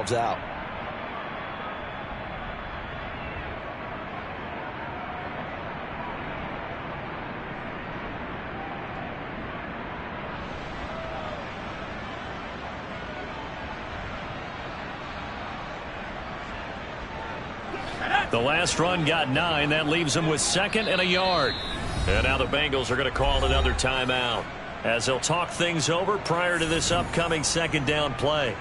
themselves out. The last run got 9. That leaves them with 2nd and a yard. And now the Bengals are going to call another timeout as they'll talk things over prior to this upcoming 2nd down play.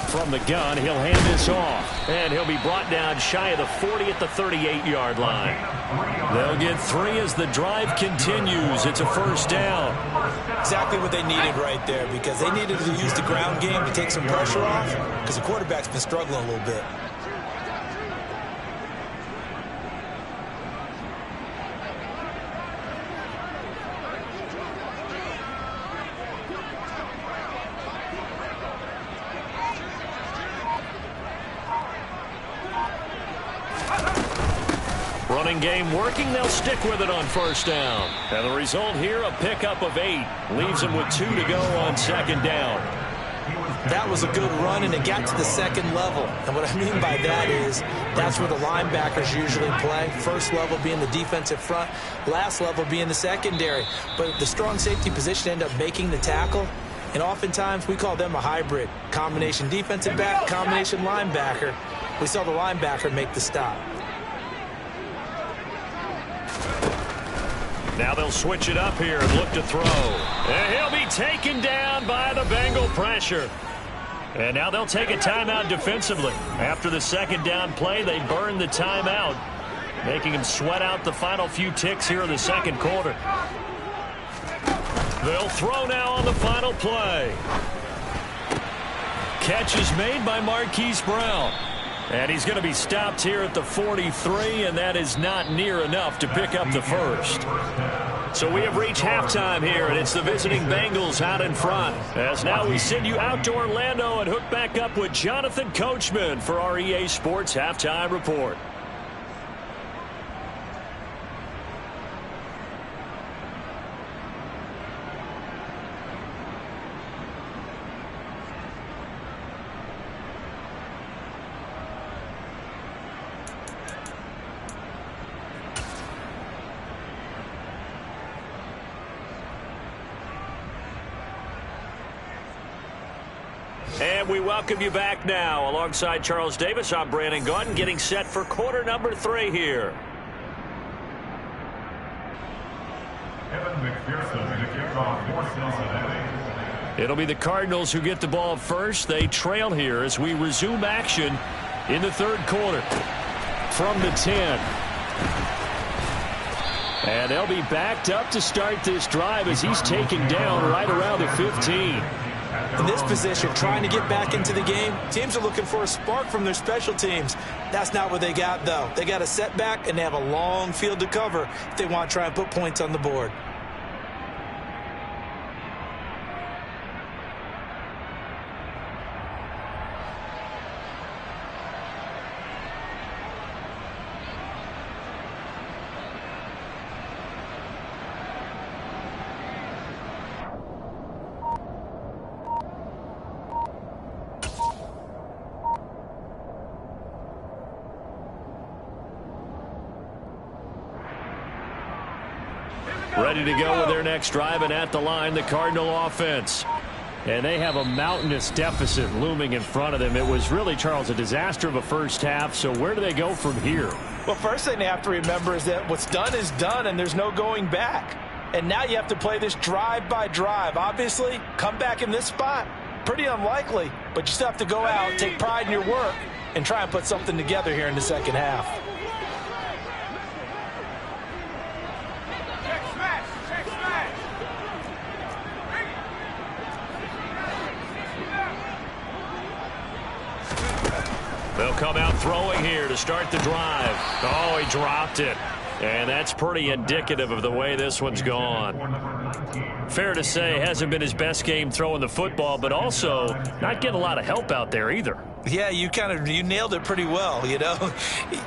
From the gun, he'll hand this off. And he'll be brought down shy of the 40 at the 38-yard line. They'll get 3 as the drive continues. It's a 1st down. Exactly what they needed right there, because they needed to use the ground game to take some pressure off, because the quarterback's been struggling a little bit. Running game working. They'll stick with it on 1st down. And the result here, a pickup of 8. Leaves them with 2 to go on 2nd down. That was a good run, and it got to the 2nd level. And what I mean by that is that's where the linebackers usually play. First level being the defensive front, last level being the secondary. But the strong safety position ended up making the tackle. And oftentimes we call them a hybrid. Combination defensive back, combination linebacker. We saw the linebacker make the stop. Now they'll switch it up here and look to throw. And he'll be taken down by the Bengal pressure. And now they'll take a timeout defensively. After the 2nd down play, they burn the timeout, making him sweat out the final few ticks here in the 2nd quarter. They'll throw now on the final play. Catch is made by Marquise Brown. And he's going to be stopped here at the 43, and that is not near enough to pick up the 1st. So we have reached halftime here, and it's the visiting Bengals out in front. As now we send you out to Orlando and hook back up with Jonathan Coachman for our EA Sports Halftime Report. And we welcome you back now. Alongside Charles Davis, I'm Brandon Gaudin, getting set for quarter number 3 here. It'll be the Cardinals who get the ball first. They trail here as we resume action in the 3rd quarter. From the 10. And they'll be backed up to start this drive as he's taken down right around the 15. In this position, trying to get back into the game, teams are looking for a spark from their special teams. That's not what they got, though. They got a setback, and they have a long field to cover if they want to try and put points on the board. Ready to go with their next drive, and at the line, the Cardinal offense. And they have a mountainous deficit looming in front of them. It was really, Charles, a disaster of a first half. So where do they go from here? Well, first thing they have to remember is that what's done is done, and there's no going back. And now you have to play this drive by drive. Obviously, come back in this spot, pretty unlikely. But you still have to go out, take pride in your work, and try and put something together here in the second half. They'll come out throwing here to start the drive. Oh, he dropped it. And that's pretty indicative of the way this one's gone. Fair to say, hasn't been his best game throwing the football, but also not getting a lot of help out there either. Yeah, you nailed it pretty well, you know.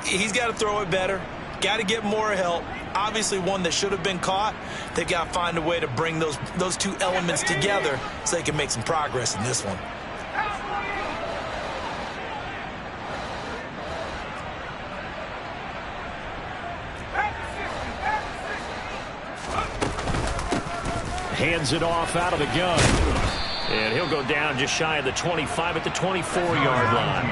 He's got to throw it better. Got to get more help. Obviously one that should have been caught. They've got to find a way to bring those two elements together so they can make some progress in this one. Hands it off out of the gun. And he'll go down just shy of the 25 at the 24-yard line.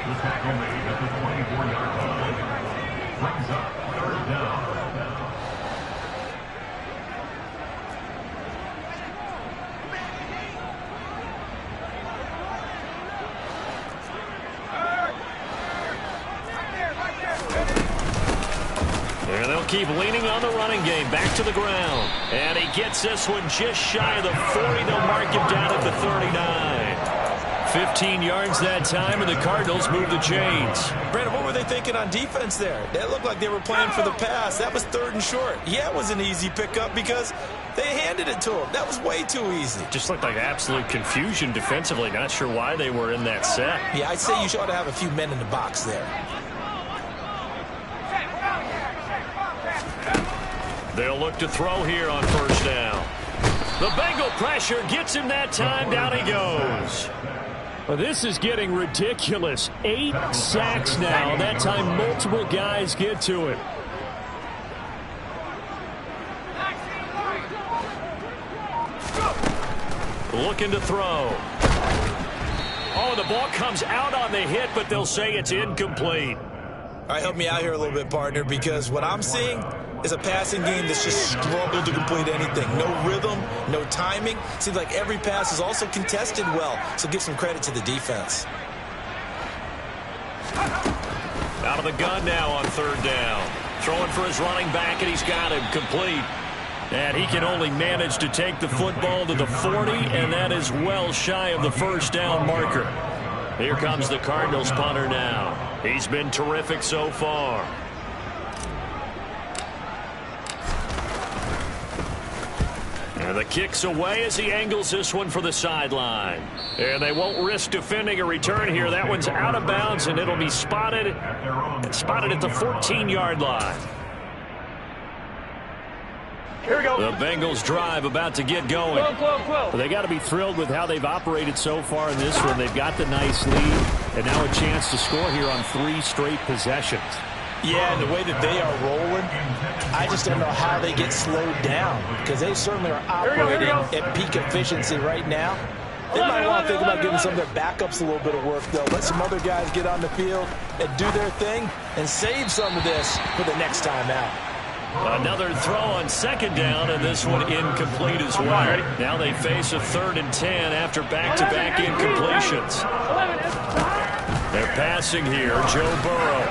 The tackle made at the 24-yard line. Brings up third down. And they'll keep leaning on the running game. Back to the ground. And he gets this one just shy of the 40. They'll mark him down at the 39. 15 yards that time, and the Cardinals move the chains. Brandon, what were they thinking on defense there? That looked like they were playing for the pass. That was 3rd and short. Yeah, it was an easy pickup because they handed it to him. That was way too easy. Just looked like absolute confusion defensively. Not sure why they were in that set. Yeah, I'd say you ought to have a few men in the box there. They'll look to throw here on first down. The Bengal pressure gets him that time. Down he goes. Well, this is getting ridiculous. 8 sacks now. That time multiple guys get to it. Looking to throw. Oh, the ball comes out on the hit, but they'll say it's incomplete. All right, help me out here a little bit, partner, because what I'm seeing is a passing game that's just struggled to complete anything. No rhythm, no timing. Seems like every pass is also contested well, so give some credit to the defense. Out of the gun now on third down. Throwing for his running back, and he's got him complete. And he can only manage to take the football to the 40, and that is well shy of the first down marker. Here comes the Cardinals punter now. He's been terrific so far. And the kick's away as he angles this one for the sideline. And they won't risk defending a return here. That one's out of bounds, and it'll be spotted at the 14-yard line. Here we go. The Bengals drive about to get going. Well, they got to be thrilled with how they've operated so far in this one. They've got the nice lead, and now a chance to score here on 3 straight possessions. Yeah, and the way that they are rolling, I just don't know how they get slowed down, because they certainly are operating at peak efficiency right now. They might want to think about giving some of their backups a little bit of work, though. Let some other guys get on the field and do their thing and save some of this for the next time out. Another throw on second down, and this one incomplete as well. Now they face a 3rd and 10 after back-to-back incompletions. They're passing here. Joe Burrow.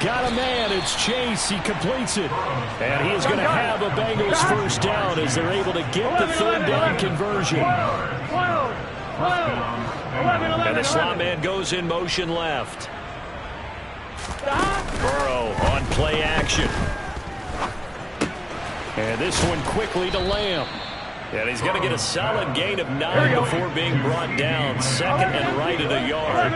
Got a man. It's Chase. He completes it. And he is going to have a Bengals first down as they're able to get the 3rd down conversion. And the slot man goes in motion left. Burrow on play action. And this one quickly to Lamb. And he's going to get a solid gain of 9 before being brought down. 2nd and right at a yard.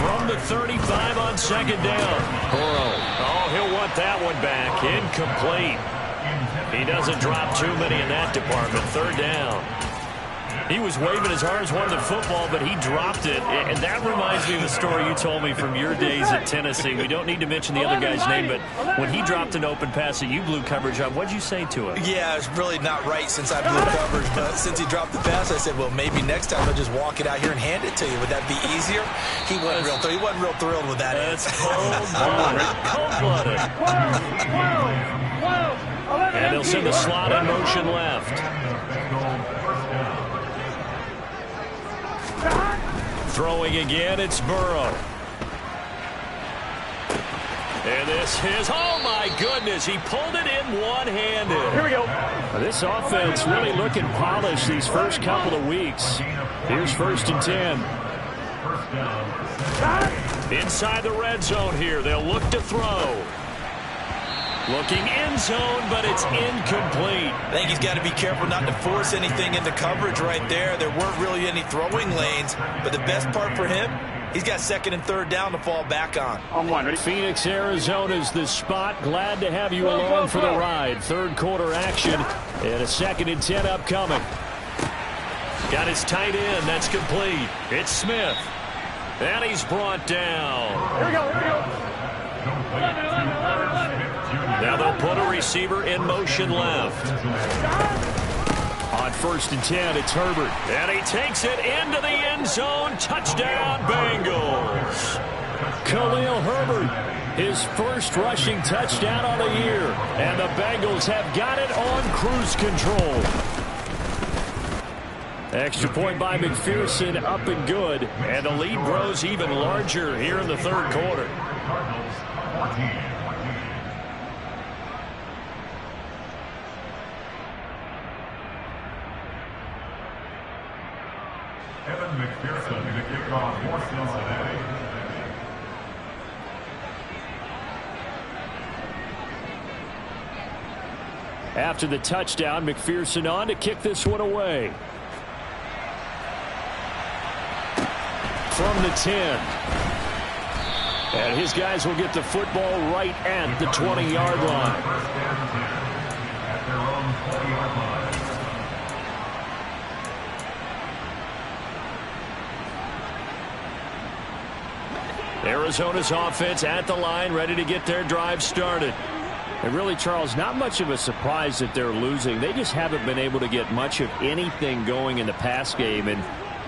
From the 35 on 2nd down. Burrow. Oh, he'll want that one back. Incomplete. He doesn't drop too many in that department. 3rd down. He was waving as hard as wanted the football, but he dropped it. And that reminds me of the story you told me from your days at Tennessee. We don't need to mention the other guy's name, but when he dropped an open pass that you blew coverage on, what'd you say to him? Yeah, it's really not right since I blew coverage, but since he dropped the pass, I said, well, maybe next time I'll just walk it out here and hand it to you. Would that be easier? He wasn't real thrilled with that. That's cold-blooded. And they'll send the slot in motion left. Throwing again, it's Burrow. And this is, oh my goodness, he pulled it in one-handed. Here we go. This offense really looking polished these first couple of weeks. Here's 1st and 10. Inside the red zone here, they'll look to throw. Looking end zone, but it's incomplete. I think he's got to be careful not to force anything into coverage right there. There weren't really any throwing lanes, but the best part for him, He's got second and third down to fall back on. Phoenix, Arizona's the spot. Glad to have you along for the ride. Third quarter action and a 2nd and 10 upcoming. Got his tight end. That's complete. It's Smith. And he's brought down. Here we go. Now they'll put a receiver in motion left. On 1st and 10, it's Herbert. And he takes it into the end zone. Touchdown, Bengals. Khalil Herbert, his first rushing touchdown on the year. And the Bengals have got it on cruise control. Extra point by McPherson, up and good. And the lead grows even larger here in the third quarter. Evan McPherson to kick off for Cincinnati. After the touchdown, McPherson on to kick this one away. From the 10. And his guys will get the football right at the 20-yard line. At their own 20-yard line. Arizona's offense at the line, ready to get their drive started. And really, Charles, not much of a surprise that they're losing. They just haven't been able to get much of anything going in the pass game. And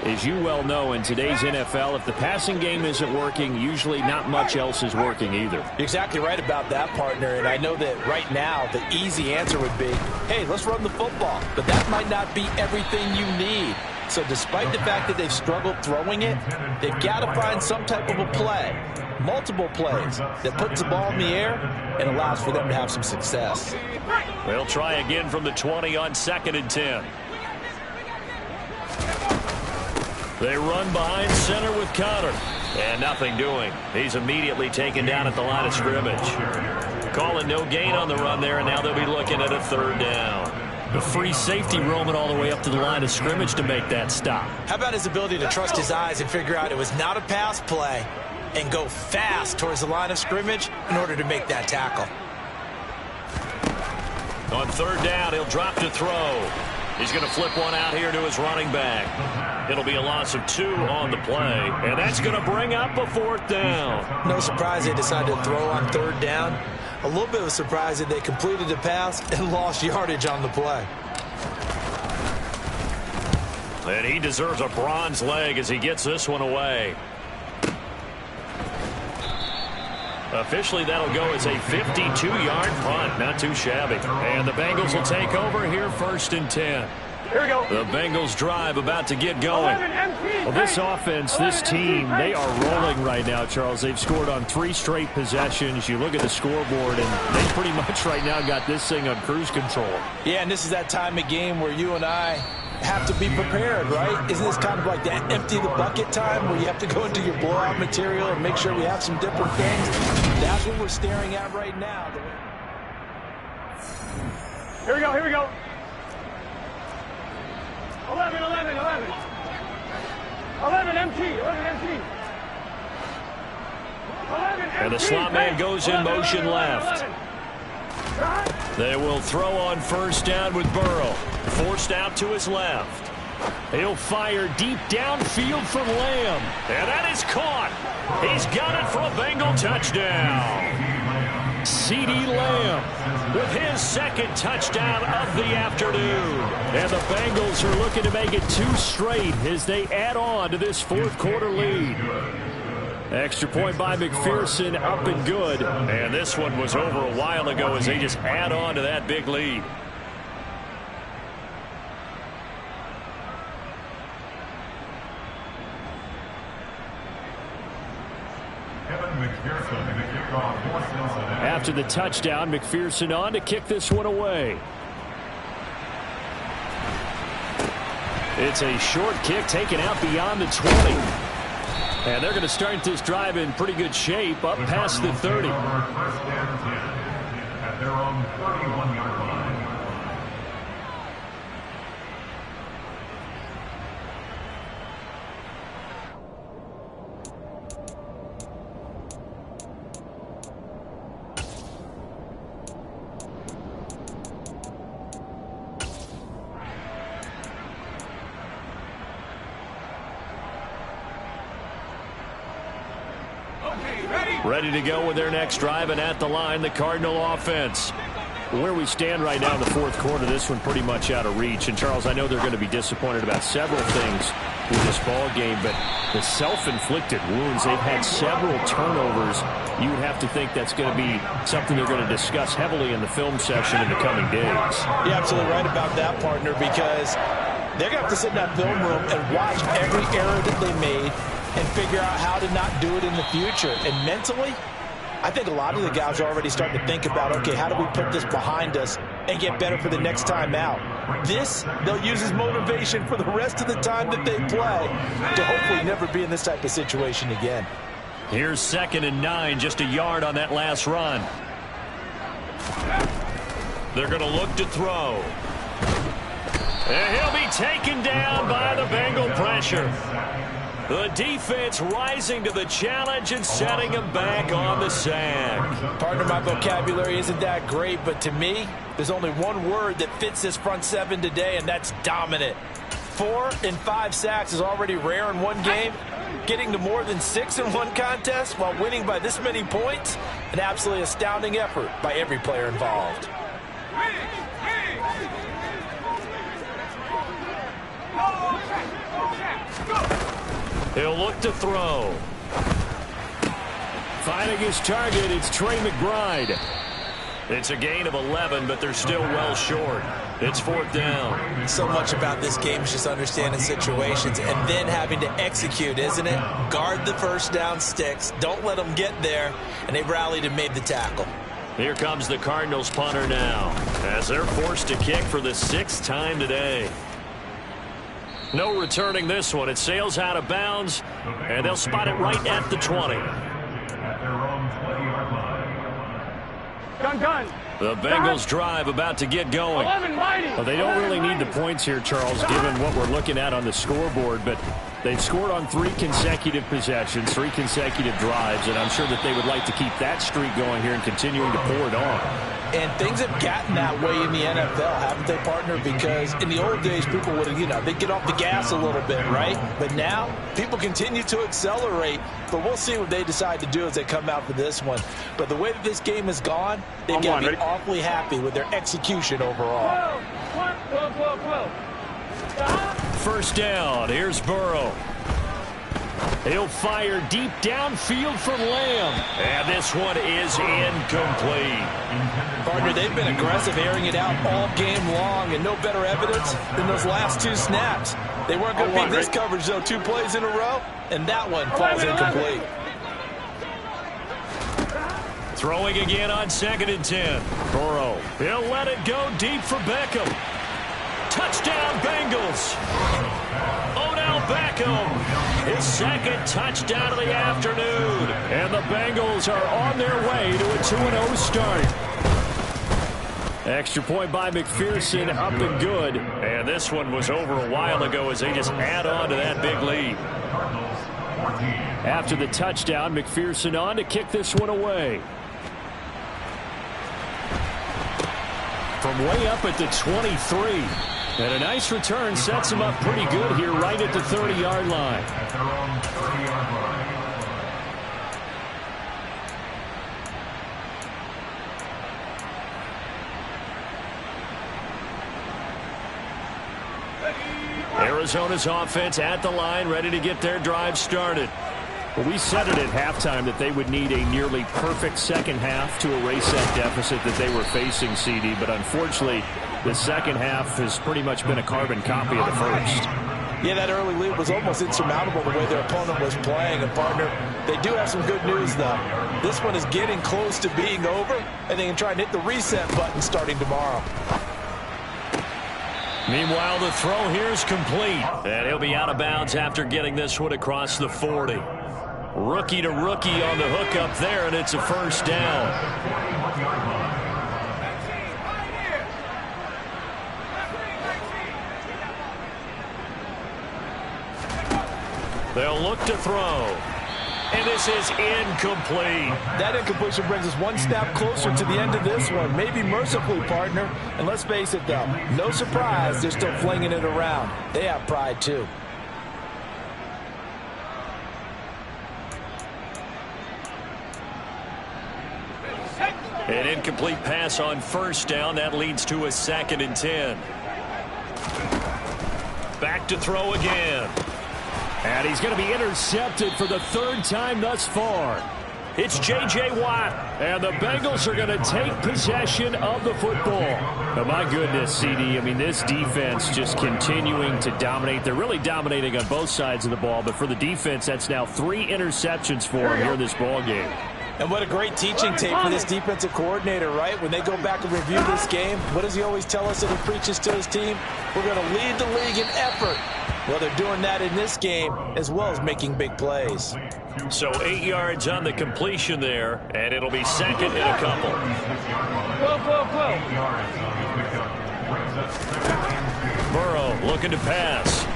as you well know, in today's NFL, if the passing game isn't working, usually not much else is working either. You're exactly right about that, partner. And I know that right now the easy answer would be, hey, let's run the football. But that might not be everything you need. So despite the fact that they've struggled throwing it, they've got to find some type of a play, multiple plays, that puts the ball in the air and allows for them to have some success. They'll try again from the 20 on 2nd and 10. They run behind center with Connor. And nothing doing. He's immediately taken down at the line of scrimmage. Calling no gain on the run there, and now they'll be looking at a 3rd down. The free safety roaming all the way up to the line of scrimmage to make that stop. How about his ability to trust his eyes and figure out it was not a pass play and go fast towards the line of scrimmage in order to make that tackle. On 3rd down, he'll drop to throw. He's going to flip one out here to his running back. It'll be a loss of 2 on the play, and that's going to bring up a 4th down. No surprise they decided to throw on 3rd down. A little bit of a surprise that they completed the pass and lost yardage on the play. And he deserves a bronze leg as he gets this one away. Officially, that'll go as a 52-yard punt. Not too shabby. And the Bengals will take over here 1st and 10. Here we go. The Bengals drive about to get going. Well, this offense, this team, they are rolling right now, Charles. They've scored on 3 straight possessions. You look at the scoreboard, and they pretty much right now got this thing on cruise control. Yeah, and this is that time of game where you and I have to be prepared, right? Isn't this kind of like that empty the bucket time where you have to go into your blowout material and make sure we have some different things? That's what we're staring at right now. Here we go. Here we go. 11, 11, 11. 11 MT. 11 MT. 11 MT. And the slot man goes in motion left. They will throw on 1st down with Burrow. Forced out to his left. He'll fire deep downfield from Lamb. And that is caught. He's got it for a Bengal touchdown. CeeDee Lamb with his 2nd touchdown of the afternoon. And the Bengals are looking to make it 2 straight as they add on to this 4th quarter lead. Extra point by McPherson, up and good. And this one was over a while ago as they just add on to that big lead. After the touchdown, McPherson on to kick this one away. It's a short kick taken out beyond the 20. And they're going to start this drive in pretty good shape up past the 30. At their own 31-yard line. Ready to go with their next drive, and at the line, the Cardinal offense. Where we stand right now in the fourth quarter, this one pretty much out of reach. And, Charles, I know they're going to be disappointed about several things with this ball game, but the self-inflicted wounds, they've had several turnovers. You would have to think that's going to be something they're going to discuss heavily in the film session in the coming days. You're absolutely right about that, partner, because they're going to have to sit in that film room and watch every error that they made and figure out how to not do it in the future. And mentally, I think a lot of the guys are already starting to think about, okay, how do we put this behind us and get better for the next time out? This, they'll use as motivation for the rest of the time that they play to hopefully never be in this type of situation again. Here's 2nd and 9, just a yard on that last run. They're going to look to throw. And he'll be taken down by the Bengal pressure. The defense rising to the challenge and setting him back on the sack. Partner, my vocabulary isn't that great, but to me, there's only one word that fits this front seven today, and that's dominant. 4 and 5 sacks is already rare in one game. Getting to more than 6 in one contest while winning by this many points, an absolutely astounding effort by every player involved. He'll look to throw. Finding his target, it's Trey McBride. It's a gain of 11, but they're still well short. It's 4th down. So much about this game is just understanding situations and then having to execute, isn't it? Guard the first down sticks. Don't let them get there. And they rallied and made the tackle. Here comes the Cardinals punter now, as they're forced to kick for the 6th time today. No returning this one. It sails out of bounds, and they'll spot it right at the 20. At their own 20-yard line. Gun. The Bengals drive about to get going. 11 mighty. Well, they don't really need the points here, Charles, given what we're looking at on the scoreboard, but they've scored on 3 consecutive possessions, 3 consecutive drives, and I'm sure that they would like to keep that streak going here and continuing to pour it on. And things have gotten that way in the NFL, haven't they, partner? Because in the old days, people would have, they'd get off the gas a little bit, right? But now, people continue to accelerate. But we'll see what they decide to do as they come out for this one. But the way that this game has gone, they've got to be awfully happy with their execution overall. 12. 1st down. Here's Burrow. He'll fire deep downfield for Lamb. And this one is incomplete. Partner, they've been aggressive, airing it out all game long, and no better evidence than those last 2 snaps. They weren't going to beat this coverage, though, 2 plays in a row, and that one falls incomplete. Throwing again on 2nd and 10. Burrow. He'll let it go deep for Beckham. Touchdown, Bengals. Odell Beckham. His 2nd touchdown of the afternoon. And the Bengals are on their way to a 2-0 start. Extra point by McPherson, up and good. And this one was over a while ago as they just add on to that big lead. After the touchdown, McPherson on to kick this one away. From way up at the 23. And a nice return sets him up pretty good here right at the 30-yard line. At their own 30-yard line. Arizona's offense at the line, ready to get their drive started. Well, we said it at halftime that they would need a nearly perfect second half to erase that deficit that they were facing, CD, but unfortunately, the second half has pretty much been a carbon copy of the first. Yeah, that early lead was almost insurmountable the way their opponent was playing. And, partner, they do have some good news, though. This one is getting close to being over, and they can try and hit the reset button starting tomorrow. Meanwhile, the throw here is complete. And he'll be out of bounds after getting this one across the 40. Rookie to rookie on the hook up there, and it's a 1st down. They'll look to throw. And this is incomplete. That incompletion brings us one step closer to the end of this one. Maybe mercifully, partner. And let's face it, though, no surprise they're still flinging it around. They have pride, too. An incomplete pass on first down. That leads to a 2nd and 10. Back to throw again. And he's going to be intercepted for the 3rd time thus far. It's J.J. Watt, and the Bengals are going to take possession of the football. Oh, my goodness, CD. I mean, this defense just continuing to dominate. They're really dominating on both sides of the ball, but for the defense, that's now 3 interceptions for them here in this ball game. And what a great teaching tape for this defensive coordinator, right? When they go back and review this game, what does he always tell us that he preaches to his team? We're going to lead the league in effort. Well, they're doing that in this game as well as making big plays. So 8 yards on the completion there, and it'll be 2nd and a couple. Burrow looking to pass.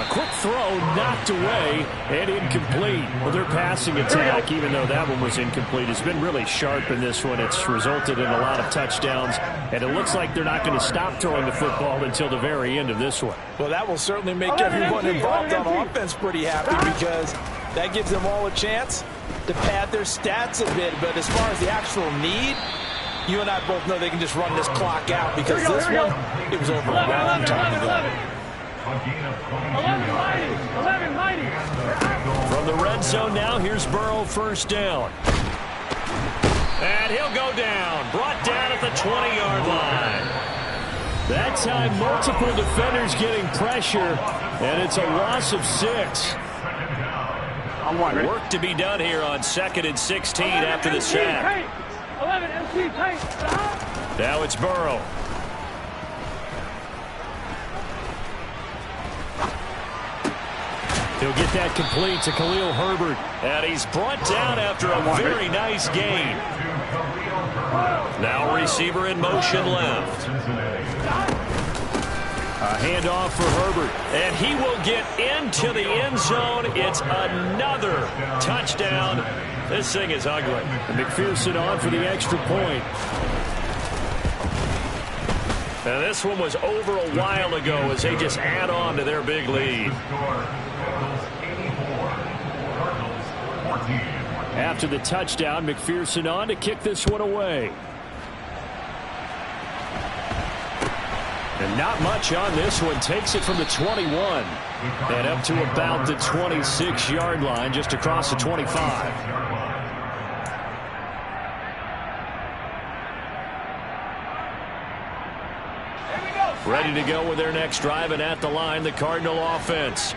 Quick throw knocked away and incomplete. Well, their passing attack, even though that one was incomplete, has been really sharp in this one. It's resulted in a lot of touchdowns, and it looks like they're not going to stop throwing the football until the very end of this one. Well, that will certainly make everyone involved on offense pretty happy because that gives them all a chance to pad their stats a bit. But as far as the actual need, you and I both know they can just run this clock out because this one, it was over a long time ago. From the red zone now, here's Burrow, 1st down. And he'll go down. Brought down at the 20-yard line. That time, multiple defenders getting pressure, and it's a loss of 6. Work to be done here on 2nd and 16 after the sack. Now it's Burrow. He'll get that complete to Khalil Herbert. And he's brought down after a very nice gain. Now receiver in motion left. A handoff for Herbert. And he will get into the end zone. It's another touchdown. This thing is ugly. And McPherson on for the extra point. And this one was over a while ago as they just add on to their big lead. After the touchdown, McPherson on to kick this one away. And not much on this one. Takes it from the 21 and up to about the 26-yard line, just across the 25. Ready to go with their next drive, and at the line, the Cardinal offense.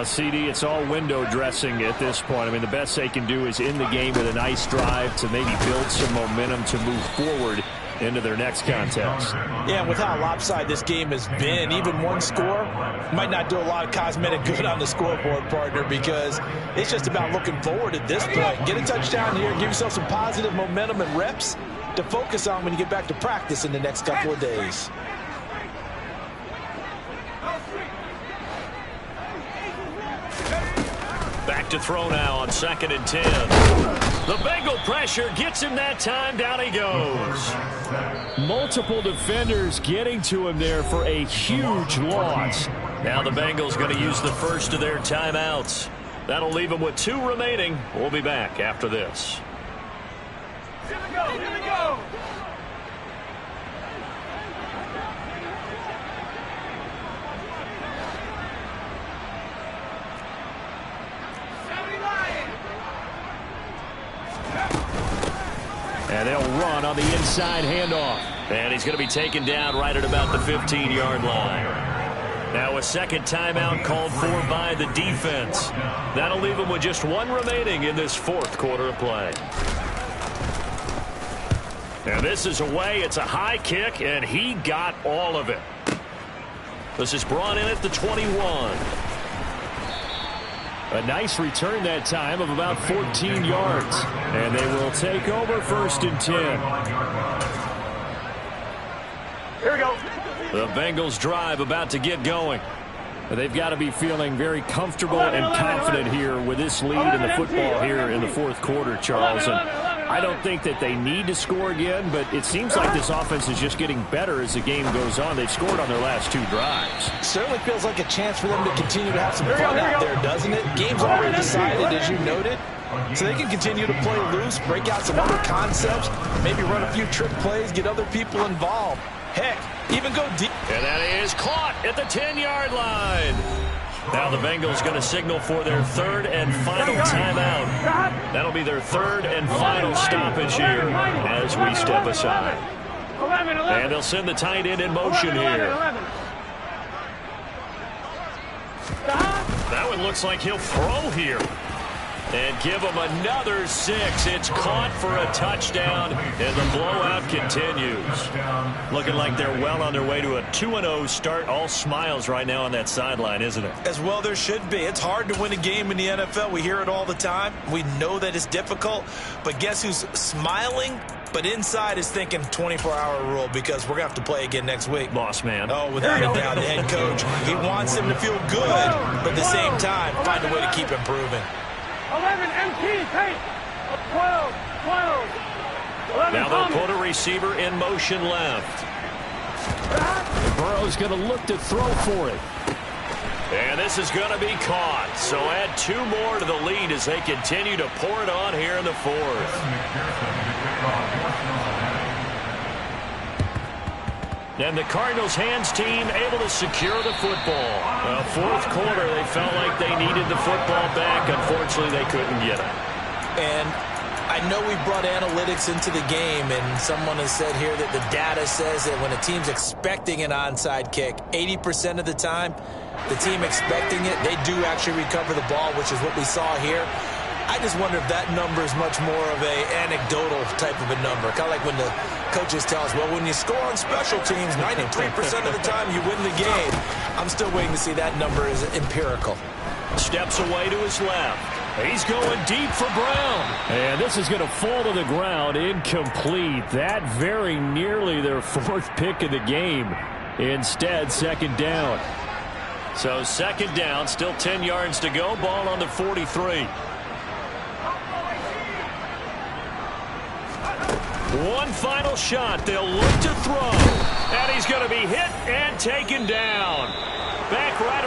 CD, it's all window dressing at this point. I mean, the best they can do is in the game with a nice drive to maybe build some momentum to move forward into their next contest. Yeah, and with how lopsided this game has been, even one score might not do a lot of cosmetic good on the scoreboard, partner, because it's just about looking forward at this point. Get a touchdown here, give yourself some positive momentum and reps to focus on when you get back to practice in the next couple of days. Back to throw now on 2nd and 10. The Bengal pressure gets him that time. Down he goes. Multiple defenders getting to him there for a huge loss. Now the Bengals going to use the first of their timeouts. That'll leave them with 2 remaining. We'll be back after this. Here we go. Here we go. And they'll run on the inside handoff. And he's going to be taken down right at about the 15-yard line. Now a second timeout called for by the defense. That'll leave them with just 1 remaining in this 4th quarter of play. And this is away. It's a high kick, and he got all of it. This is brought in at the 21. A nice return that time of about 14 yards. And they will take over 1st and 10. Here we go. The Bengals drive about to get going. They've got to be feeling very comfortable and confident here with this lead in the football here in the 4th quarter, Charles. And I don't think that they need to score again, but it seems like this offense is just getting better as the game goes on. They've scored on their last 2 drives. Certainly feels like a chance for them to continue to have some fun out there, doesn't it? Game's already decided, as you noted. So they can continue to play loose, break out some other concepts, maybe run a few trick plays, get other people involved. Heck, even go deep. And that is caught at the 10-yard line. Now the Bengals going to signal for their third and final timeout. That'll be their third and final stoppage here as we step aside. And they'll send the tight end in motion here. That one looks like he'll throw here. And give him another 6. It's caught for a touchdown, and the blowout continues. Looking like they're well on their way to a 2-0 start. All smiles right now on that sideline, isn't it? As well there should be. It's hard to win a game in the NFL. We hear it all the time. We know that it's difficult. But guess who's smiling? But inside is thinking 24-hour rule because we're going to have to play again next week. Boss man. Oh, without a doubt, the head coach. He wants him to feel good, but at the same time, find a way to keep improving. 11 MT, take 12. Now they'll put a receiver in motion left. Burrow's going to look to throw for it. And this is going to be caught. So add 2 more to the lead as they continue to pour it on here in the fourth. And the Cardinals hands team able to secure the football. Fourth quarter, they felt like they needed the football back. Unfortunately, they couldn't get it. And I know we brought analytics into the game, and someone has said here that the data says that when a team's expecting an onside kick, 80% of the time, the team expecting it, they do actually recover the ball, which is what we saw here. I just wonder if that number is much more of a anecdotal type of a number. Kind of like when the coaches tell us, well, when you score on special teams, 93% of the time you win the game. I'm still waiting to see that number is empirical. Steps away to his left. He's going deep for Brown. And this is going to fall to the ground, incomplete. That very nearly their 4th pick of the game. Instead, second down. So second down, still 10 yards to go. Ball on the 43. One final shot. They'll look to throw. And he's going to be hit and taken down. Back right